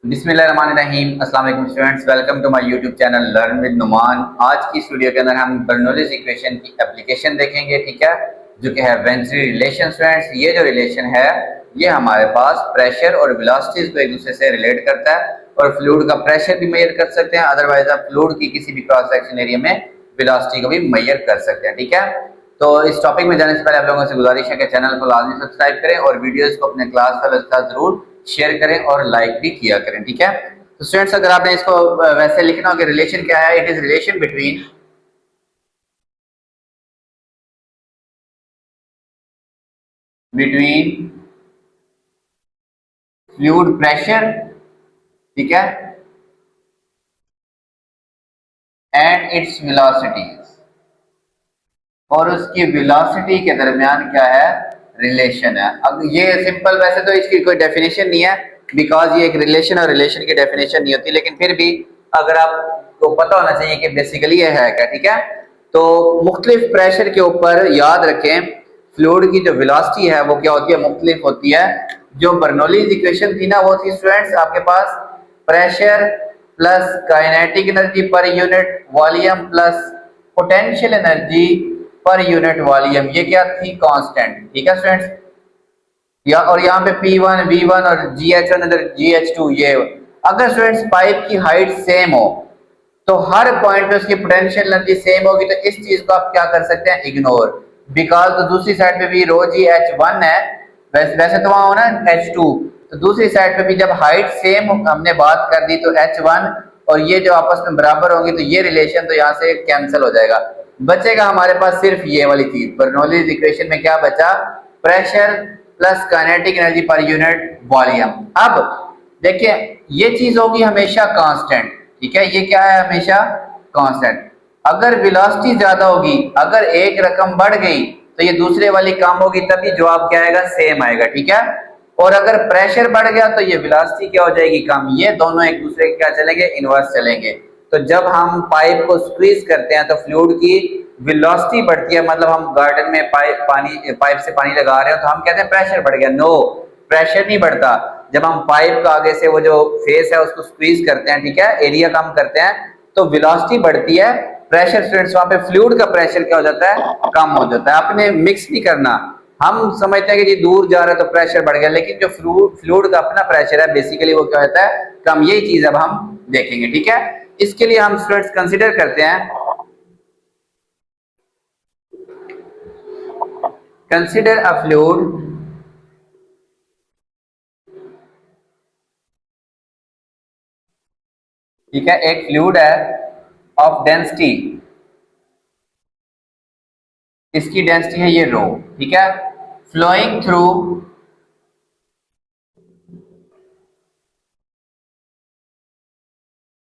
बिस्मिल्लाहिर्रहमानिर्रहीम। अस्सलाम वालेकुम students, welcome to my YouTube channel learn with Numan. आज की इस वीडियो के अंदर हम बर्नौलीज इक्वेशन की एप्लीकेशन देखेंगे, ठीक है, जो कि है वेंसरी रिलेशन। स्टूडेंट्स, ये जो रिलेशन है ये हमारे पास प्रेशर और वेलोसिटीज को एक दूसरे से रिलेट करता है और फ्लूइड का प्रेशर भी मेजर कर सकते हैं। अदरवाइज आप फ्लूइड की किसी भी क्रॉस सेक्शन एरिया में वेलोसिटी को भी मेजर कर सकते हैं, ठीक है। तो इस टॉपिक में जाने से पहले आप लोगों से गुजारिश है कि चैनल को लाजमी सब्सक्राइब करें और वीडियोस को अपने क्लास फेलोज के साथ जरूर शेयर करें और लाइक भी किया करें, ठीक है। तो स्टूडेंट्स, अगर आपने इसको वैसे लिखना हो कि रिलेशन क्या है, it is relation between fluid pressure, ठीक है, एंड इट्स वेलोसिटीज, और उसकी वेलोसिटी के दरमियान क्या है, रिलेशन है। अब ये सिंपल, वैसे तो इसकी कोई डेफिनेशन नहीं है बिकॉज ये एक रिलेशन और रिलेशन की डेफिनेशन नहीं होती, लेकिन फिर भी अगर आपको पता होना चाहिए कि बेसिकली ये है क्या, ठीक है। तो मुख्तलिफ प्रेशर के ऊपर याद रखें फ्लूइड की जो वेलोसिटी है वो क्या होती है, मुख्तलिफ होती है। जो बर्नौलीज इक्वेशन थी ना वो थी स्टूडेंट्स आपके पास प्रेशर प्लस काइनेटिक एनर्जी पर unit volume plus potential energy पर यूनिट वॉल्यूम, ये क्या थी, कांस्टेंट, ठीक है स्टूडेंट्स। या और यहाँ पे P1 V1 और GH1 इधर GH2, ये अगर स्टूडेंट्स पाइप की हाइट सेम हो तो हर पॉइंट पे उसकी पोटेंशियल एनर्जी सेम होगी, तो इस चीज को आप क्या कर सकते हैं, इग्नोर। बिकॉज तो दूसरी साइड पे भी रो जी H1 है, वैसे तो वहां हो ना H2, तो दूसरी साइड पे भी जब हाइट सेम हमने बात कर दी तो H1 और ये जो आपस में बराबर होंगी तो ये रिलेशन तो यहाँ से कैंसिल हो जाएगा। बचेगा हमारे पास सिर्फ ये वाली चीज, बर्नौलीज इक्वेशन में क्या बचा, प्रेशर प्लस काइनेटिक एनर्जी पर यूनिट वॉल्यूम। अब देखिए ये चीज होगी हमेशा कांस्टेंट, ठीक है, ये क्या है, हमेशा कांस्टेंट। अगर वेलोसिटी ज्यादा होगी, अगर एक रकम बढ़ गई तो ये दूसरे वाली कम होगी, तभी जवाब क्या आएगा, सेम आएगा, ठीक है। और अगर प्रेशर बढ़ गया तो ये वेलोसिटी क्या हो जाएगी, कम। ये दोनों एक दूसरे के क्या चलेंगे, इनवर्स चलेंगे। तो जब हम पाइप को स्क्वीज करते हैं तो फ्लूइड की वेलोसिटी बढ़ती है, मतलब हम गार्डन में पाइप से पानी लगा रहे हो तो हम कहते हैं प्रेशर बढ़ गया। नो, प्रेशर नहीं बढ़ता। जब हम पाइप का आगे से वो जो फेस है उसको स्क्वीज करते हैं, ठीक है, एरिया कम करते हैं, तो वेलोसिटी बढ़ती है। प्रेशर स्टूडेंट्स वहां पे फ्लूइड का प्रेशर क्या हो जाता है, कम हो जाता है। आपने मिक्स नहीं करना। हम समझते हैं कि जी दूर जा रहा है तो प्रेशर बढ़ गया, लेकिन जो फ्लूइड का अपना प्रेशर है बेसिकली वो क्या होता है, कम। यही चीज अब हम देखेंगे, ठीक है। इसके लिए हम स्टूडेंट्स कंसिडर करते हैं, कंसिडर अ फ्लूइड, ठीक है, एक फ्लूइड है ऑफ डेंसिटी, इसकी डेंसिटी है ये रो, ठीक है, flowing through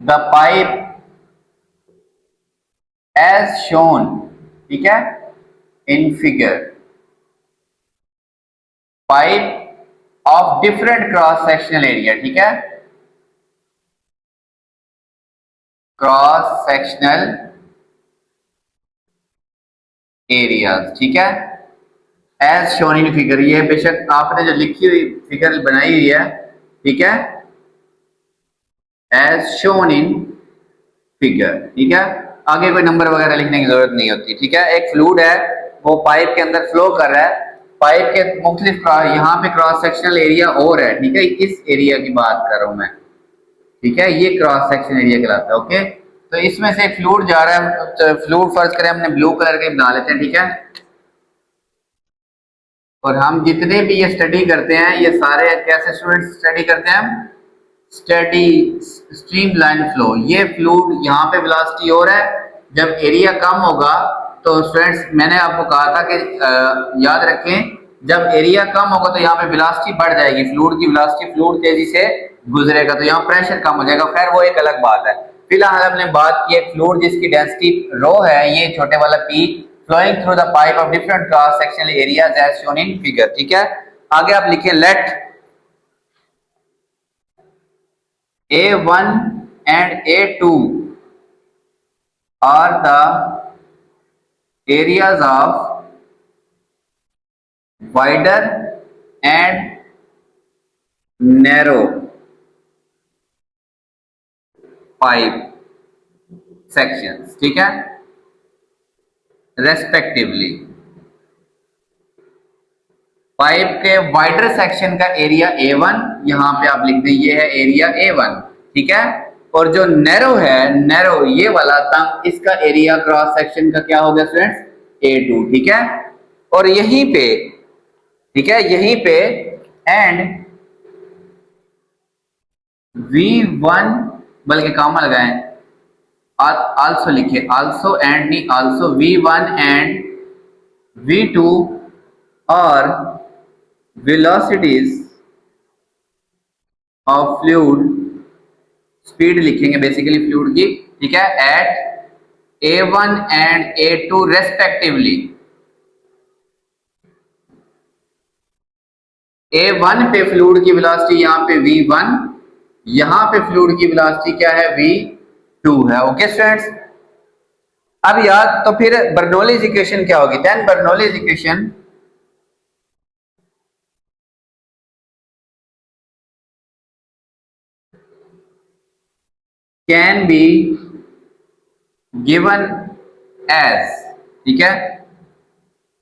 the pipe as shown, ठीक है, in figure, pipe of different cross sectional area, ठीक है, क्रॉस सेक्शनल एरियाज, ठीक है, एज शोन इन फिगर। ये बेशक आपने जो लिखी हुई फिगर बनाई हुई है, ठीक है, एज शोन इन फिगर, ठीक है। आगे कोई नंबर वगैरह लिखने की जरूरत नहीं होती, ठीक है। एक फ्लूइड है वो पाइप के अंदर फ्लो कर रहा है, पाइप के मुख्तलिफ यहाँ पे क्रॉस सेक्शनल एरिया और है, ठीक है, इस एरिया की बात कर रहा हूं मैं, ठीक है, ये क्रॉस सेक्शन एरिया कहलाता है, ओके। तो इसमें से फ्लूइड जा रहा है, तो फ्लूइड फर्ज करें हमने ब्लू कलर के बना लेते हैं, ठीक है। और हम जितने भी ये स्टडी करते हैं ये सारे कैसे स्टूडेंट स्टडी करते हैं, स्टडी स्ट्रीमलाइन फ्लो। ये फ्लूइड यहाँ पे वेलोसिटी और है, जब एरिया कम होगा तो स्टूडेंट्स मैंने आपको कहा था कि याद रखें जब एरिया कम होगा तो यहाँ पे वेलोसिटी बढ़ जाएगी, फ्लूइड की वेलोसिटी, फ्लूइड तेजी से गुजरेगा तो यहाँ प्रेशर कम हो जाएगा। खैर वो एक अलग बात है। फिलहाल हमने बात की एक फ्लूइड जिसकी डेंसिटी रो है, ये छोटे वाला P, flowing through the pipe of different cross sectional areas as shown in figure, ठीक है। आगे आप लिखिए let A1 and A2 are the areas of wider and narrow pipe sections, ठीक है, रेस्पेक्टिवली। पाइप के वाइडर सेक्शन का area A1, यहां पे आप लिख दें ये है एरिया A1, ठीक है। और जो नैरो है, नैरो ये वाला तंग, इसका एरिया क्रॉस सेक्शन का क्या हो गया स्टूडेंट्स, A2, ठीक है। और यहीं पे, ठीक है, यहीं पे एंड V1, बल्कि कामा लगाएं, आल्सो लिखे, आल्सो एंड नहीं, आल्सो V1 एंड V2 और velocities ऑफ फ्लूइड, स्पीड लिखेंगे बेसिकली फ्लूइड की, ठीक है, eight A1 and A2 respectively. A1 पे फ्लूइड की वेलोसिटी यहाँ पे V1, यहां पे फ्लूइड की वेलोसिटी क्या है, V2 है। ओके स्टूडेंट्स, अब याद तो फिर बर्नौलीज इक्वेशन क्या होगी, then Bernoulli's equation can be given as, ठीक है,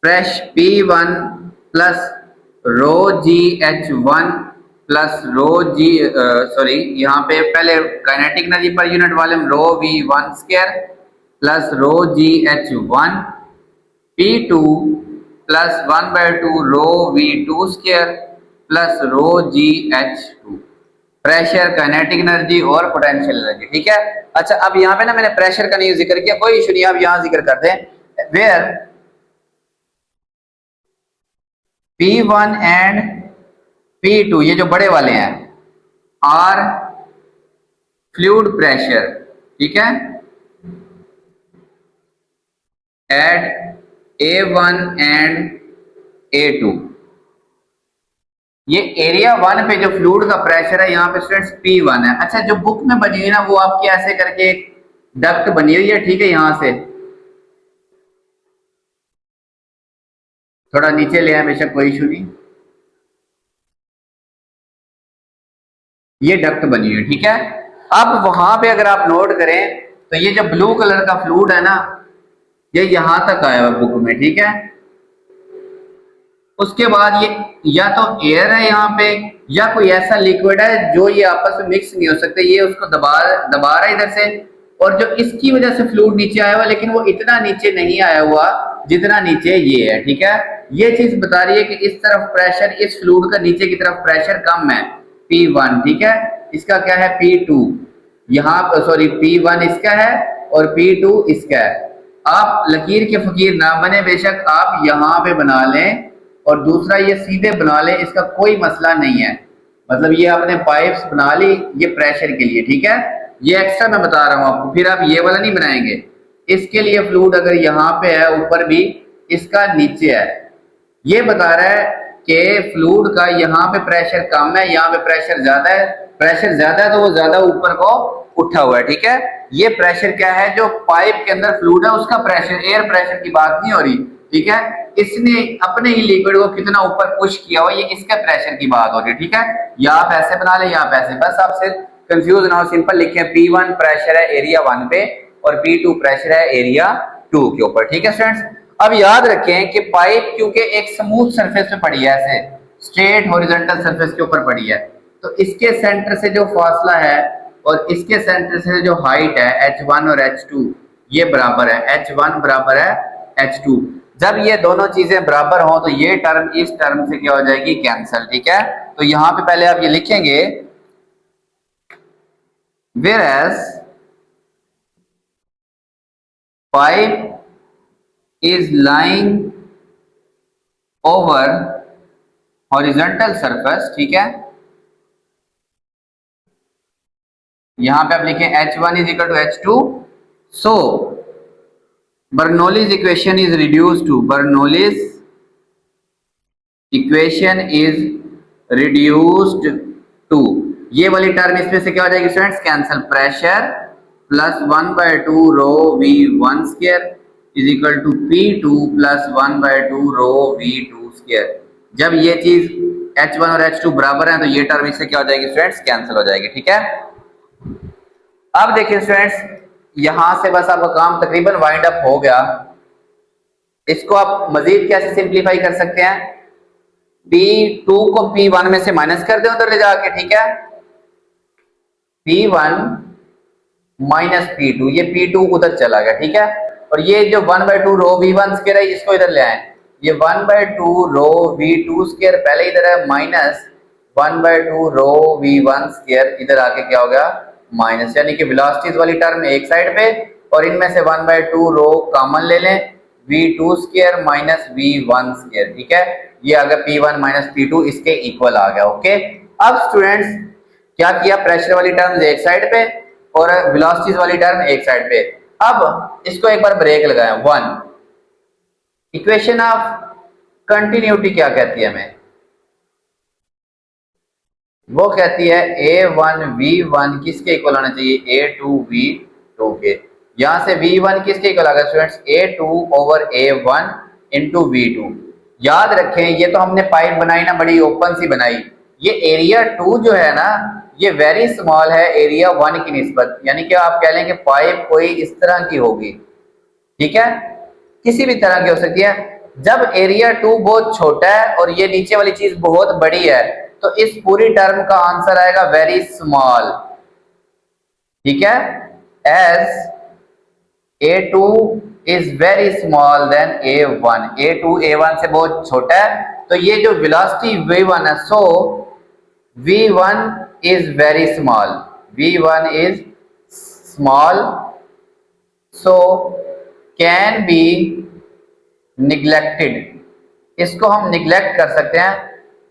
fresh P1 plus rho GH1 plus rho g, sorry यहाँ पे पहले काइनेटिक एनर्जी पर unit volume rho V1 square plus rho GH1, P2 plus 1/2 rho V2 square plus rho GH2, pressure, kinetic energy और potential energy, ठीक है। अच्छा, अब यहाँ पे ना मैंने प्रेशर का नहीं जिक्र किया, कोई इशू नहीं, आप यहाँ जिक्र कर दें, वेयर P1 एंड P2 ये जो बड़े वाले हैं आर फ्लूइड प्रेशर, ठीक है, एट A1 एंड A2। ये एरिया 1 पे जो फ्लूइड का प्रेशर है यहाँ पे स्टूडेंट्स P1 है। अच्छा, जो बुक में बनी हुई ना वो आपकी ऐसे करके एक डक्ट बनी हुई है, ठीक है, यहां से थोड़ा नीचे ले आए, बेशक कोई इशू नहीं, ये डक्ट बनी हुई है, ठीक है। अब वहां पे अगर आप नोट करें तो ये जो ब्लू कलर का फ्लूइड है ना, ये यहां तक आया हुआ बुक में, ठीक है। उसके बाद ये या तो एयर है यहाँ पे या कोई ऐसा लिक्विड है जो ये आपस में मिक्स नहीं हो सकते, ये उसको दबा रहा है इधर से, और जो इसकी वजह से फ्लूइड नीचे आया हुआ, लेकिन वो इतना नीचे नहीं आया हुआ जितना नीचे ये है, ठीक है। ये चीज बता रही है कि इस तरफ प्रेशर, इस फ्लूइड का नीचे की तरफ प्रेशर कम है, P1, ठीक है, इसका क्या है P2, यहाँ सॉरी P1 इसका है और P2 इसका है। आप लकीर के फकीर ना बने, बेशक आप यहाँ पे बना लें और दूसरा ये सीधे बना लें, इसका कोई मसला नहीं है। मतलब ये आपने पाइप्स बना ली ये प्रेशर के लिए, ठीक है, ये एक्स्ट्रा मैं बता रहा हूँ आपको, फिर आप ये वाला नहीं बनाएंगे। इसके लिए फ्लूइड अगर यहाँ पे है ऊपर भी, इसका नीचे है, ये बता रहा है कि फ्लूइड का यहाँ पे प्रेशर कम है, यहाँ पे प्रेशर ज्यादा है, प्रेशर ज्यादा है तो वो ज्यादा ऊपर को उठा हुआ है, ठीक है। ये प्रेशर क्या है, जो पाइप के अंदर फ्लूइड है उसका प्रेशर, एयर प्रेशर की बात नहीं हो रही, ठीक है। इसने अपने ही लिक्विड को कितना ऊपर पुश किया हुआ, ये इसके प्रेशर की बात हो रही है, ठीक है। या आप ऐसे बना ले या आप ऐसे, बस आपसे कंफ्यूज ना हो, सिंपल लिखें, P1 प्रेशर है एरिया 1 पे और P2 प्रेशर है एरिया 2 के ऊपर, ठीक है स्टूडेंट्स। अब याद रखें कि पाइप क्योंकि एक स्मूथ सरफेस पे पड़ी है, ऐसे स्ट्रेट हॉरिजॉन्टल सरफेस के ऊपर पड़ी है, तो इसके सेंटर से जो फासला है और इसके सेंटर से जो हाइट है H1 और H2 ये बराबर है, H1 बराबर है H2। जब ये दोनों चीजें बराबर हों तो ये टर्म इस टर्म से क्या हो जाएगी, कैंसल, ठीक है। तो यहां पे पहले आप ये लिखेंगे, whereas pipe is lying over horizontal surface, ठीक है, यहां पे आप लिखें H1 is equal to H2, so Bernoulli's equation is reduced to, Bernoulli's equation is reduced to, ये वाली टर्म इसमें से क्या हो जाएगी students, cancel, pressure plus 1/2 rho V1 square is equal to P2 plus 1/2 rho V2 square. जब ये चीज H1 और H2 बराबर है तो ये टर्म इससे क्या हो जाएगी स्टूडेंट्स, कैंसिल हो जाएगी, ठीक है। अब देखिए स्टूडेंट्स, यहां से बस आपका काम तकरीबन वाइंड अप हो गया। इसको आप मजीद कैसे सिंप्लीफाई कर सकते हैं? P2 को P1 में से माइनस कर दे उधर ले जाके, ठीक है। P1 माइनस P2, ये P2 उधर चला गया, ठीक है। और ये जो 1/2 रो V1 स्क्वायर है इसको इधर ले आए, ये 1/2 रो V2 स्क्वायर पहले इधर है माइनस 1/2 रो V1 स्क्वायर इधर आके क्या हो गया माइनस, यानी कि वेलोसिटीज वाली टर्म एक साइड पे और इनमें से 1/2 रो कॉमन ले लें, V2 square minus V1 square, ठीक है। ये आ गया P1 माइनस P2 इसके इक्वल आ गया, ओके। अब स्टूडेंट्स क्या किया, प्रेशर वाली टर्म एक साइड पे और वेलोसिटीज वाली टर्म एक साइड पे। अब इसको एक बार ब्रेक लगाया, 1 इक्वेशन ऑफ कंटिन्यूटी क्या कहती है हमें? वो कहती है A1V1 किसके इक्वल होना चाहिए? A2V2 के। यहां से V1 किसके इक्वल आ गया स्टूडेंट्स? A2/A1 into V2। याद रखें ये तो हमने पाइप बनाई ना, बड़ी ओपन सी बनाई। ये एरिया 2 जो है ना ये वेरी स्मॉल है एरिया 1 की निस्बत, यानी कि आप कह लें कि पाइप कोई इस तरह की होगी, ठीक है, किसी भी तरह की हो सकती है। जब एरिया 2 बहुत छोटा है और ये नीचे वाली चीज बहुत बड़ी है तो इस पूरी टर्म का आंसर आएगा वेरी स्मॉल, ठीक है। As A2 is very small than A1, A2 A1 से बहुत छोटा है तो ये जो वेलोसिटी V1 है, सो V1 is very small, V1 is small, so can be neglected, इसको हम निग्लेक्ट कर सकते हैं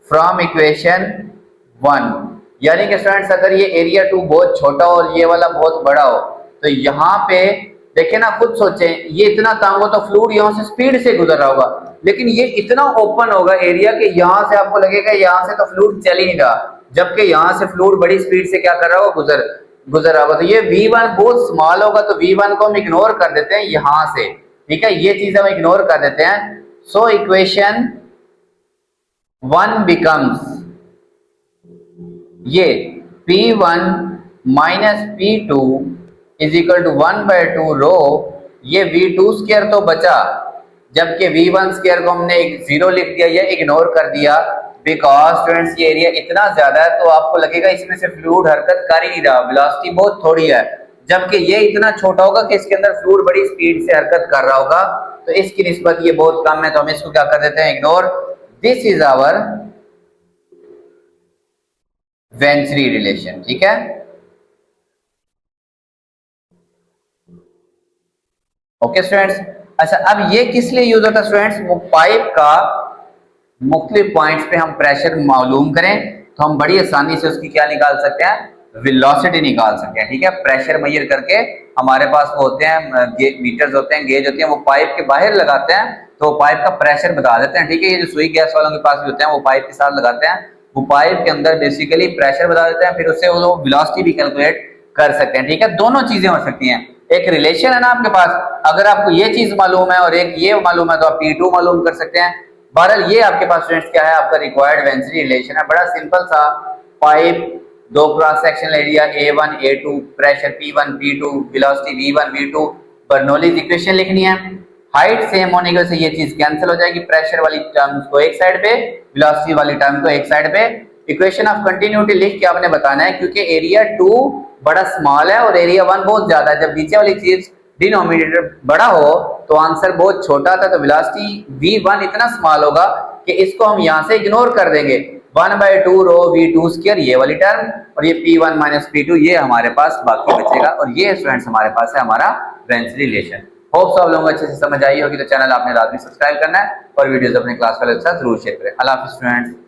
फ्रॉम इक्वेशन 1। यानी कि स्टूडेंट्स अगर ये एरिया 2 बहुत छोटा हो और ये वाला बहुत बड़ा हो तो यहाँ पे देखें ना, खुद सोचें, ये इतना तंग हो तो फ्लूइड यहाँ से स्पीड से गुजर रहा होगा, लेकिन ये इतना ओपन होगा एरिया के यहाँ से आपको लगेगा यहाँ से तो फ्लूइड चल ही नहीं रहा, जबकि यहाँ से फ्लूइड बड़ी स्पीड से क्या कर रहा होगा, गुजर रहा होगा। तो ये V1 बहुत स्मॉल होगा तो V1 को हम इग्नोर कर देते हैं यहाँ से, ठीक है, ये चीज हम इग्नोर कर देते हैं। सो इक्वेशन 1 बिकम्स ये P1 minus P2 is equal to 1/2 rho, ये V2 स्क्वायर तो बचा, जबकि V1 स्क्वायर को हमने एक 0 लिख दिया, ये इग्नोर कर दिया बिकॉज स्टूडेंट्स ये एरिया इतना ज्यादा है तो आपको लगेगा इसमें से फ्लूइड हरकत कर ही नहीं रहा, वेलोसिटी बहुत थोड़ी है, जबकि ये इतना छोटा होगा कि इसके अंदर फ्लूइड बड़ी स्पीड से हरकत कर रहा होगा, तो इसकी निस्बत ये बहुत कम है तो हम इसको क्या कर देते हैं, ignore. This is our venturi relation, ठीक है। ओके स्टूडेंट्स, अच्छा अब ये किस लिए यूज होता है स्टूडेंट्स? वो पाइप का मुख्तलिफ पॉइंट्स पे हम प्रेशर मालूम करें तो हम बड़ी आसानी से उसकी क्या निकाल सकते हैं, वेलोसिटी निकाल सकते हैं, ठीक है। प्रेशर मेजर करके हमारे पास वो होते हैं मीटर्स होते हैं, गेज होती हैं, वो पाइप के बाहर लगाते हैं तो पाइप का प्रेशर बता देते हैं, ठीक है। ये जो सुई गैस वालों के पास भी होते हैं वो पाइप के साथ लगाते हैं, वो पाइप के अंदर बेसिकली प्रेशर बता देते हैं, फिर उससे वो वेलोसिटी भी कैलकुलेट कर सकते हैं, ठीक है। दोनों चीजें हो सकती हैं, एक रिलेशन है ना आपके पास, अगर आपको ये चीज मालूम है और एक ये मालूम है तो आप P2 मालूम कर सकते हैं। बहरहाल ये आपके पास स्टूडेंट्स क्या है, आपका रिक्वायर्ड वेंचरी रिलेशन है, बड़ा सिंपल सा, पाइप, दो cross sectional area A1 A2, pressure P1 P2, velocity V1 V2, Bernoulli's equation लिखनी है, हाइट सेम होने की वजह से ये चीज कैंसिल हो जाएगी, प्रेशर वाली टर्म्स को एक साइड पे, वेलोसिटी वाली टर्म को एक साइड पे। इक्वेशन ऑफ कंटिन्यूटी लिख के आपने बताना है क्योंकि एरिया 2 बड़ा स्मॉल है और एरिया 1 बहुत ज्यादा है, जब नीचे वाली चीज डिनोमिनेटर बड़ा हो तो आंसर बहुत छोटा था, तो वेलोसिटी V1 इतना स्मॉल होगा कि इसको हम यहाँ से इग्नोर कर देंगे, 1/2 रो V2 स्क्वायर ये वाली टर्म और ये P1 माइनस P2 ये हमारे पास बाकी बचेगा, और ये स्टूडेंट्स हमारे पास है हमारा वेंचरी रिलेशन। होप सब लोगों को अच्छे से समझ आई होगी, तो चैनल आपने लाजमी सब्सक्राइब करना है और वीडियोस अपने क्लास वालों के साथ जरूर शेयर करें। अल्लाह हाफिज़ स्टूडेंट्स।